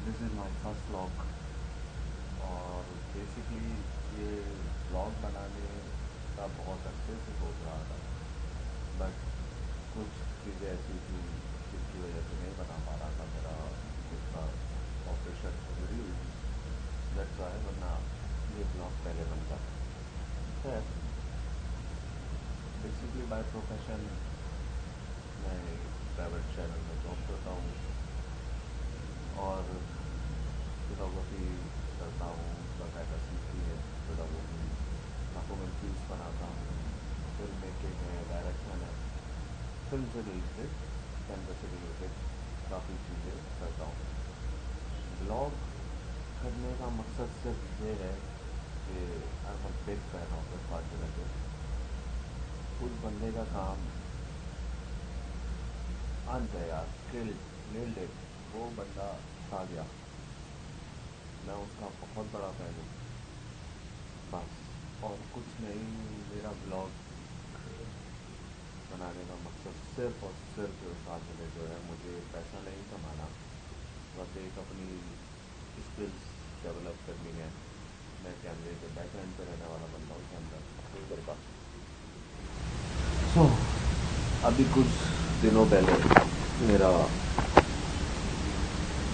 This is my first vlog और basically ये vlog बनाने का बहुत अच्छे से सोच रहा था, बट कुछ चीज़ें ऐसी थी जिसकी वजह से नहीं बना पा रहा था। मेरा खुद का ऑपरेशन जुड़ी हुई थी, दैट्स वाई, वरना ये ब्लॉग पहले बनता। खैर, बेसिकली बाय प्रोफेशन मैं प्राइवेट चैनल में जॉब करता हूँ और फोटोग्राफी करता हूँ, बाकायदा सीखी है फोटोग्राफी, डॉक्यूमेंट्रीज बनाता हूँ, फिल्म मेकिंग है, डायरेक्शन है, फिल्म से रिलेटेड, कैमरे से रिलेटेड काफ़ी चीज़ें करता हूँ। ब्लॉग करने का मकसद सिर्फ ये है कि I am a big fan of unfortunately उस बंदे का काम अंत है यार, नेल्ड इट, वो बंदा खा गया। मैं उसका बहुत बड़ा फैन हूँ, बस, और कुछ नहीं। मेरा ब्लॉग बनाने का मकसद सिर्फ और सिर्फ फाजिल जो है, मुझे पैसा नहीं कमाना, बस एक अपनी स्किल्स डेवलप करनी है। मैं कैमरे के बैक एंड पे रहने वाला बंदा हूँ, कैमरा नहीं करता। सो अभी कुछ दिनों पहले मेरा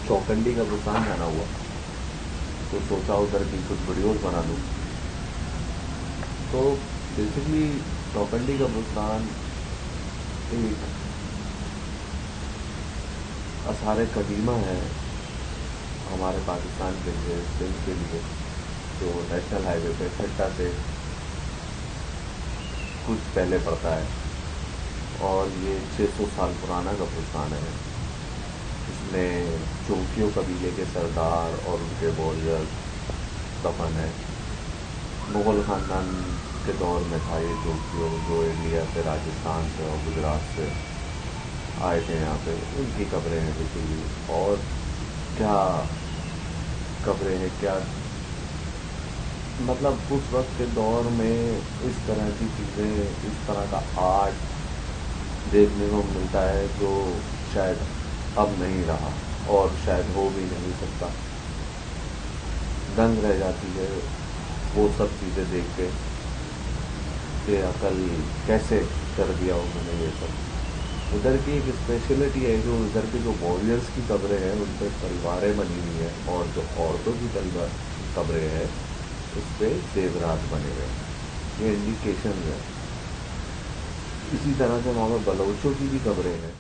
चौकंडी का बुसान जाना हुआ, तो सोचा उधर की कुछ वीडियोस बना लूँ। तो बेसिकली चौकंडी का बुसान एक आसार कदीमा है हमारे पाकिस्तान के लिए, सिंध के लिए, जो नेशनल हाईवे पे ठट्टा से कुछ पहले पड़ता है, और ये 600 साल पुराना कब्रिस्तान है। इसमें चौकियों कबीले के सरदार और उनके वॉरियर दफन है। मुग़ल ख़ानदान के दौर में था ये चौकियों, जो इंडिया से, राजस्थान से और गुजरात से आए थे यहाँ पे, उनकी कब्रें हैं बेसिकली। और क्या कब्रें हैं, क्या मतलब उस वक्त के दौर में इस तरह की चीज़ें, इस तरह का आर्ट देखने को मिलता है जो शायद अब नहीं रहा और शायद हो भी नहीं सकता। दंग रह जाती है वो सब चीज़ें देख के कि अकल कैसे कर दिया उन्होंने ये सब। उधर की एक स्पेशलिटी है, जो उधर के जो वॉरियर्स की कब्रें हैं उन पर तलवारें बनी हुई हैं, और जो औरतों की कब्रें हैं उस पर जेवरात बने हुए हैं। ये इंडिकेशन है। इसी तरह से वहाँ पर बलोचों की भी कब्रें हैं।